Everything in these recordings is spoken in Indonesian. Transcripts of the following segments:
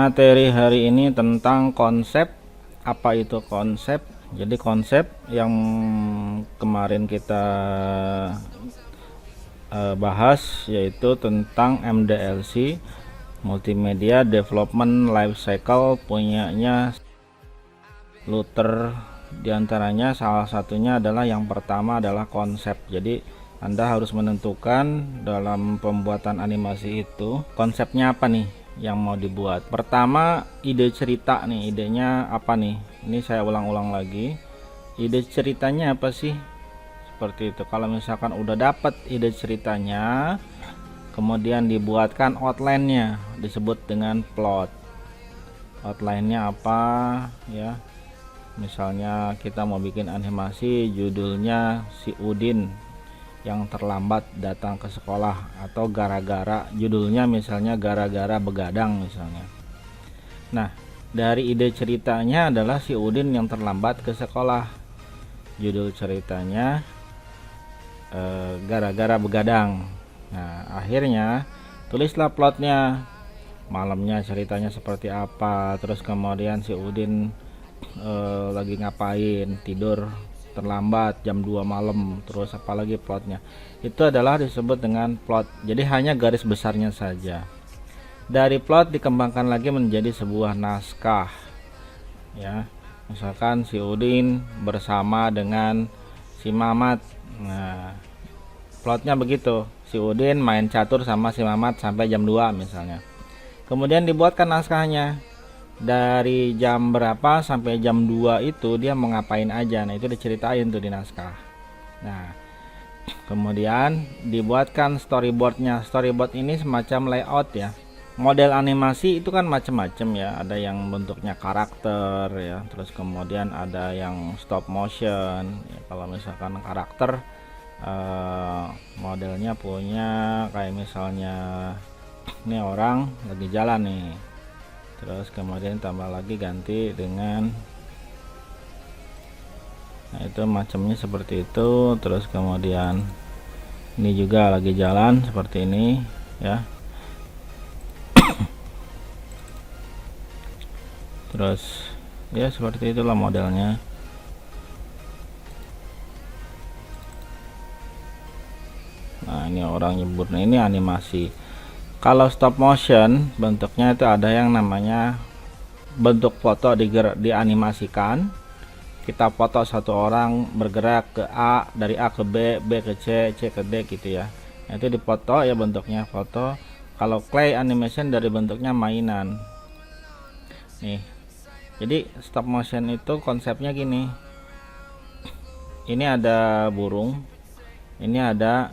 Materi hari ini tentang konsep. Apa itu konsep? Jadi konsep yang kemarin kita bahas yaitu tentang MDLC, Multimedia Development Lifecycle, punyanya Luther. Diantaranya salah satunya adalah yang pertama adalah konsep. Jadi Anda harus menentukan dalam pembuatan animasi itu konsepnya apa nih yang mau dibuat. Pertama, ide cerita nih, idenya apa nih? Ini saya ulang-ulang lagi, ide ceritanya apa sih, seperti itu. Kalau misalkan udah dapat ide ceritanya, kemudian dibuatkan outline-nya, disebut dengan plot. Outline-nya apa ya, misalnya kita mau bikin animasi judulnya si Udin yang terlambat datang ke sekolah, atau gara-gara, judulnya misalnya gara-gara begadang misalnya. Nah, dari ide ceritanya adalah si Udin yang terlambat ke sekolah, judul ceritanya gara-gara begadang. Nah, akhirnya tulislah plotnya, malamnya ceritanya seperti apa, terus kemudian si Udin lagi ngapain, tidur terlambat jam 2 malam, terus apalagi plotnya. Itu adalah disebut dengan plot. Jadi hanya garis besarnya saja. Dari plot dikembangkan lagi menjadi sebuah naskah ya. Misalkan si Udin bersama dengan si Mamat. Nah, plotnya begitu, si Udin main catur sama si Mamat sampai jam 2 misalnya. Kemudian dibuatkan naskahnya, dari jam berapa sampai jam 2 itu dia mau ngapain aja. Nah, itu diceritain tuh di naskah. Nah, kemudian dibuatkan storyboardnya. Storyboard ini semacam layout ya. Model animasi itu kan macam-macam ya, ada yang bentuknya karakter ya, terus kemudian ada yang stop motion ya. Kalau misalkan karakter modelnya punya kayak misalnya ini orang lagi jalan nih, terus kemudian tambah lagi ganti dengan, nah itu macamnya seperti itu. Terus kemudian ini juga lagi jalan seperti ini ya. Terus ya seperti itulah modelnya. Nah, ini orang nyebut. Nah, ini animasi. Kalau stop motion bentuknya itu ada yang namanya bentuk foto dianimasikan. Kita foto satu orang bergerak ke A, dari A ke B, B ke C, C ke D gitu ya. Nah, itu dipoto ya, bentuknya foto. Kalau clay animation dari bentuknya mainan. Nih. Jadi stop motion itu konsepnya gini. Ini ada burung, ini ada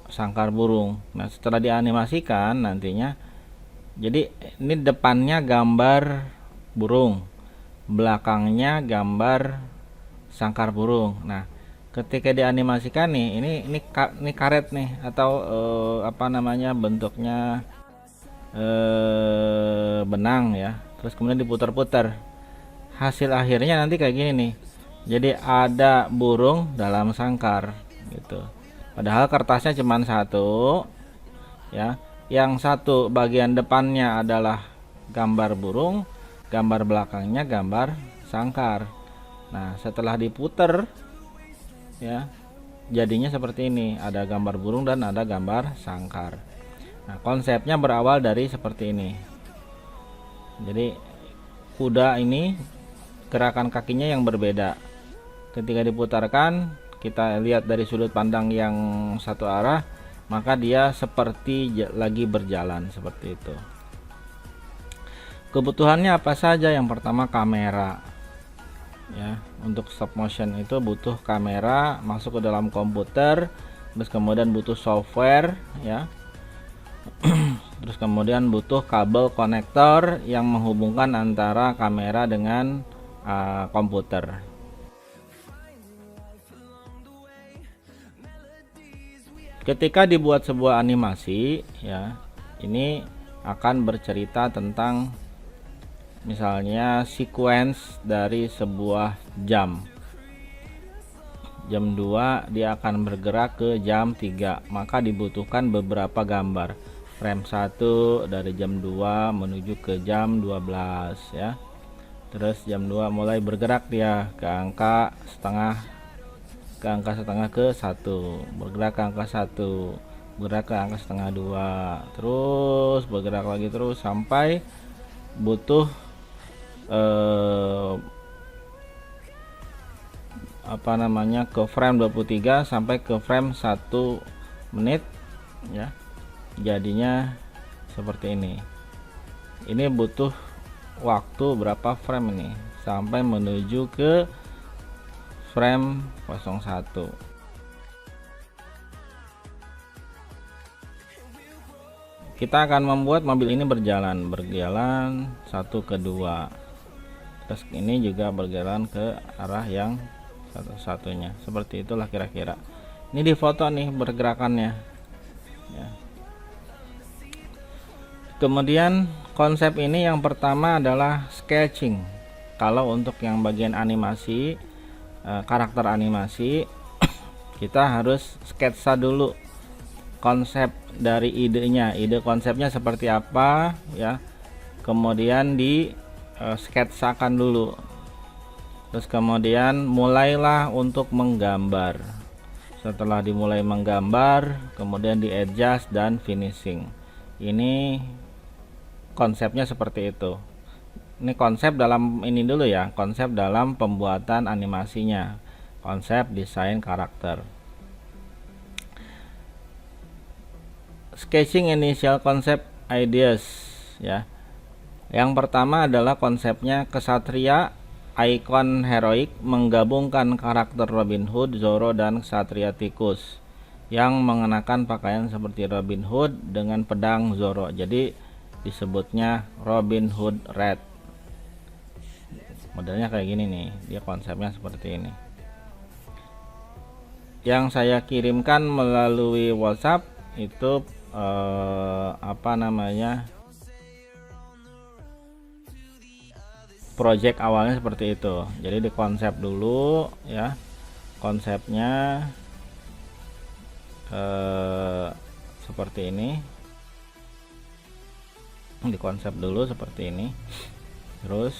sangkar burung. Nah, setelah dianimasikan nantinya, jadi ini depannya gambar burung, belakangnya gambar sangkar burung. Nah, ketika dianimasikan nih, ini karet nih, atau apa namanya, bentuknya benang ya. Terus kemudian diputar-putar. Hasil akhirnya nanti kayak gini nih. Jadi ada burung dalam sangkar gitu. Padahal kertasnya cuma satu ya. Yang satu bagian depannya adalah gambar burung, gambar belakangnya gambar sangkar. Nah, setelah diputer ya, jadinya seperti ini, ada gambar burung dan ada gambar sangkar. Nah, konsepnya berawal dari seperti ini. Jadi kuda ini gerakan kakinya yang berbeda. Ketika diputarkan, kita lihat dari sudut pandang yang satu arah, maka dia seperti lagi berjalan seperti itu. Kebutuhannya apa saja? Yang pertama kamera ya. Untuk stop motion itu butuh kamera masuk ke dalam komputer, terus kemudian butuh software ya. Terus kemudian butuh kabel konektor yang menghubungkan antara kamera dengan komputer. Ketika dibuat sebuah animasi ya, ini akan bercerita tentang misalnya sequence dari sebuah jam. Jam 2 dia akan bergerak ke jam 3, maka dibutuhkan beberapa gambar. frame 1 dari jam 2 menuju ke jam 12 ya. Terus jam 2 mulai bergerak dia ke angka setengah ke 1, bergerak ke angka 1, bergerak ke angka setengah 2, terus bergerak lagi terus sampai butuh ke frame 23 sampai ke frame 1 menit ya. Jadinya seperti ini. Ini butuh waktu berapa frame ini sampai menuju ke frame 01. Kita akan membuat mobil ini berjalan 1 ke 2, terus ini juga berjalan ke arah yang satu-satunya. Seperti itulah kira-kira. Ini di foto nih pergerakannya ya. Kemudian konsep ini yang pertama adalah sketching. Kalau untuk yang bagian animasi, karakter animasi, kita harus sketsa dulu konsep dari idenya, ide konsepnya seperti apa ya. Kemudian di sketsakan dulu, terus kemudian mulailah untuk menggambar. Setelah dimulai menggambar, kemudian di adjust dan finishing. Ini konsepnya seperti itu. Ini konsep dalam ini dulu ya, konsep dalam pembuatan animasinya, konsep desain karakter. Sketching initial concept ideas ya. Yang pertama adalah konsepnya kesatria ikon heroik menggabungkan karakter Robin Hood, Zoro, dan Ksatria Tikus yang mengenakan pakaian seperti Robin Hood dengan pedang Zoro. Jadi disebutnya Robin Hood Red. Modelnya kayak gini nih, dia konsepnya seperti ini. Yang saya kirimkan melalui WhatsApp itu project awalnya seperti itu. Jadi di konsep dulu ya, konsepnya seperti ini, di konsep dulu seperti ini. Terus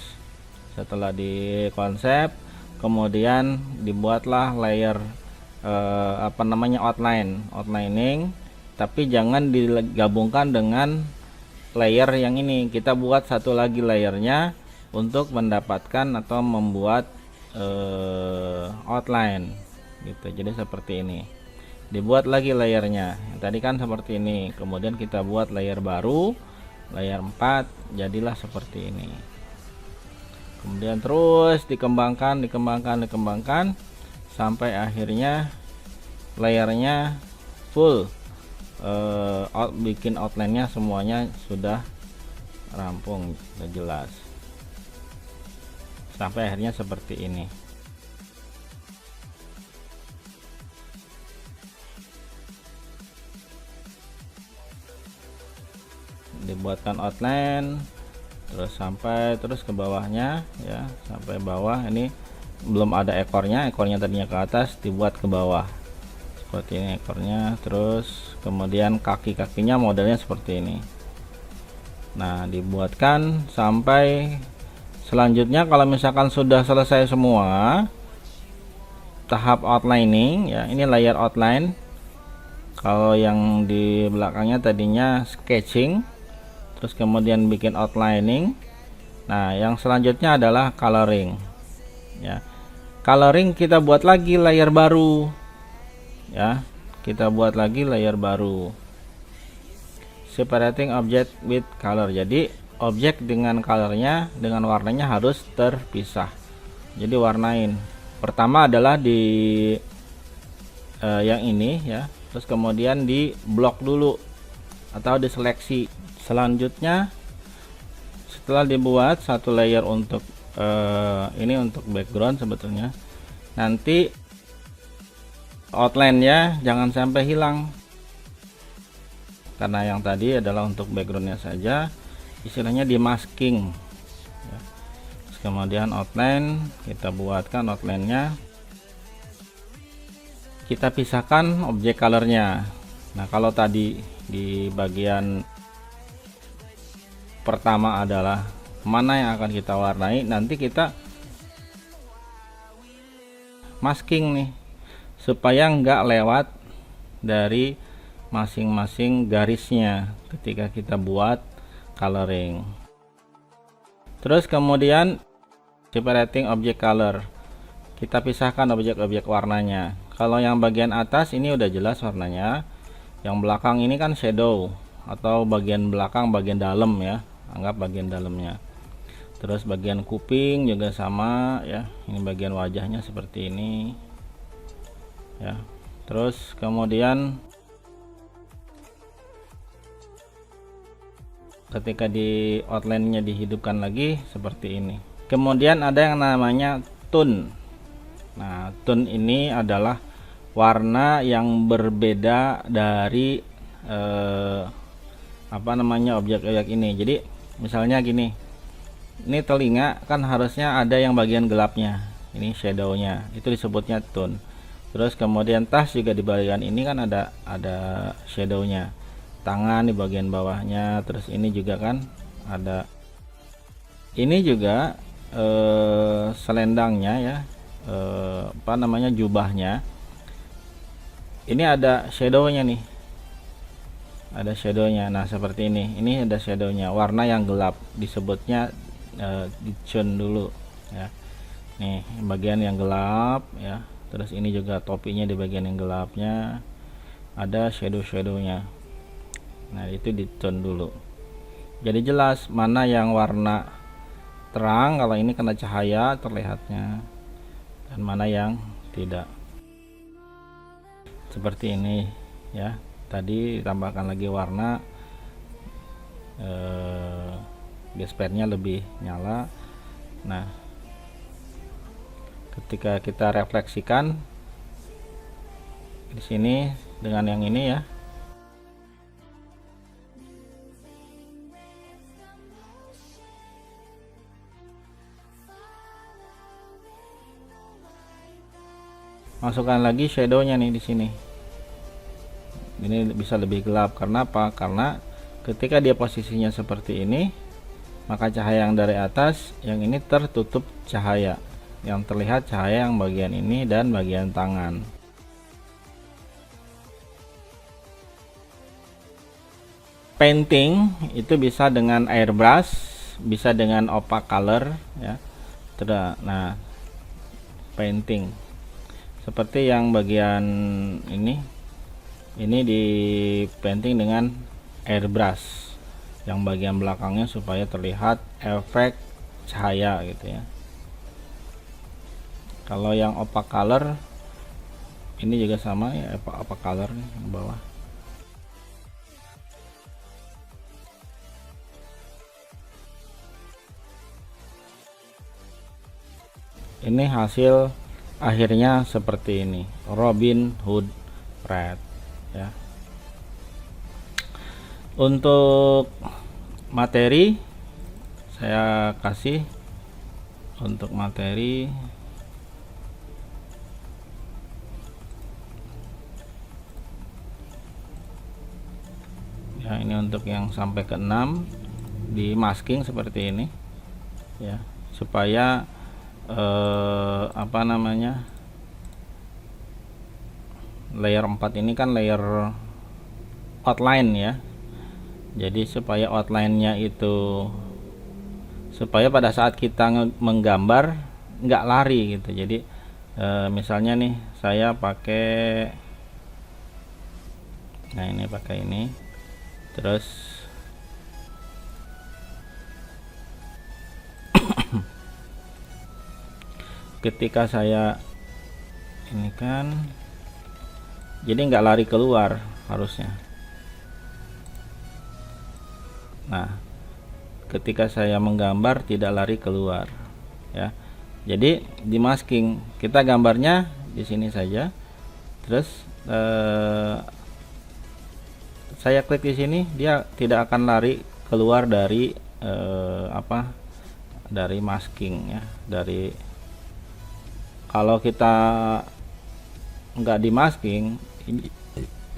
setelah di konsep, kemudian dibuatlah layer outlining, tapi jangan digabungkan dengan layer yang ini. Kita buat satu lagi layernya untuk mendapatkan atau membuat outline gitu. Jadi seperti ini, dibuat lagi layernya. Tadi kan seperti ini, kemudian kita buat layer baru, layer 4, jadilah seperti ini. Kemudian terus dikembangkan sampai akhirnya layernya full, bikin outline-nya semuanya sudah rampung, sudah jelas, sampai akhirnya seperti ini. Dibuatkan outline terus ke bawahnya ya, sampai bawah. Ini belum ada ekornya tadinya ke atas, dibuat ke bawah seperti ini ekornya. Terus kemudian kaki-kakinya modelnya seperti ini. Nah, dibuatkan sampai selanjutnya kalau misalkan sudah selesai semua tahap outlining ya, ini layer outline. Kalau yang di belakangnya tadinya sketching, terus kemudian bikin outlining. Nah, yang selanjutnya adalah coloring ya. Coloring kita buat lagi layer baru ya, kita buat lagi layer baru, separating object with color. Jadi objek dengan colornya, dengan warnanya harus terpisah. Jadi warnain. Pertama adalah di yang ini ya, terus kemudian di blok dulu atau diseleksi. Selanjutnya setelah dibuat satu layer untuk ini untuk background, sebetulnya nanti outline-nya jangan sampai hilang, karena yang tadi adalah untuk backgroundnya saja, istilahnya di masking ya. Terus kemudian outline kita buatkan, outline-nya kita pisahkan objek colornya. Nah, kalau tadi di bagian pertama adalah mana yang akan kita warnai. Nanti kita masking nih supaya nggak lewat dari masing-masing garisnya ketika kita buat coloring. Terus kemudian separating object color, kita pisahkan objek-objek warnanya. Kalau yang bagian atas ini udah jelas warnanya, yang belakang ini kan shadow atau bagian belakang, bagian dalam ya, anggap bagian dalamnya. Terus bagian kuping juga sama ya, ini bagian wajahnya seperti ini ya. Terus kemudian ketika di outline-nya dihidupkan lagi seperti ini. Kemudian ada yang namanya tone. Nah, tone ini adalah warna yang berbeda dari objek-objek ini. Jadi misalnya gini, ini telinga kan harusnya ada yang bagian gelapnya, ini shadownya, itu disebutnya tone. Terus kemudian tas juga di bagian ini kan ada shadownya, tangan di bagian bawahnya. Terus ini juga kan ada, ini juga selendangnya ya, jubahnya ini ada shadownya nih, ada shadownya. Nah seperti ini ada shadownya, warna yang gelap, disebutnya di tone dulu ya. Nih bagian yang gelap ya. Terus ini juga topinya di bagian yang gelapnya ada shadownya. Nah itu di tone dulu, jadi jelas mana yang warna terang, kalau ini kena cahaya terlihatnya, dan mana yang tidak. Seperti ini ya, tadi tambahkan lagi warna, gespernya lebih nyala. Nah ketika kita refleksikan di sini dengan yang ini ya, masukkan lagi shadownya nih di sini. Ini bisa lebih gelap karena apa? Karena ketika dia posisinya seperti ini, maka cahaya yang dari atas, yang ini tertutup cahaya, yang terlihat cahaya yang bagian ini dan bagian tangan. Painting itu bisa dengan airbrush, bisa dengan opaque color ya. Nah painting seperti yang bagian ini di painting dengan airbrush, yang bagian belakangnya supaya terlihat efek cahaya gitu ya. Kalau yang opaque color ini juga sama ya, opaque color nih di bawah. Ini hasil akhirnya seperti ini, Robin Hood Red ya. Untuk materi saya kasih, untuk materi ya, ini untuk yang sampai ke 6 di masking seperti ini ya, supaya layer 4 ini kan layer outline ya. Jadi supaya outline-nya itu, supaya pada saat kita menggambar nggak lari gitu. Jadi misalnya nih saya pakai, nah ini pakai ini, terus ketika saya ini kan jadi nggak lari keluar harusnya. Nah ketika saya menggambar tidak lari keluar ya. Jadi di masking kita gambarnya di sini saja, terus saya klik di sini, dia tidak akan lari keluar dari dari masking ya. Dari kalau kita nggak di masking,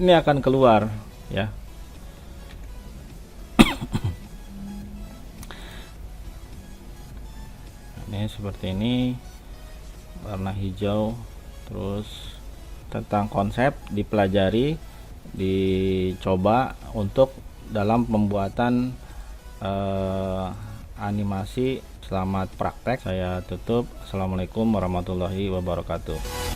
ini akan keluar ya. Ini seperti ini, warna hijau. Terus tentang konsep dipelajari, dicoba untuk dalam pembuatan animasi. Selamat praktek, saya tutup. Assalamualaikum warahmatullahi wabarakatuh.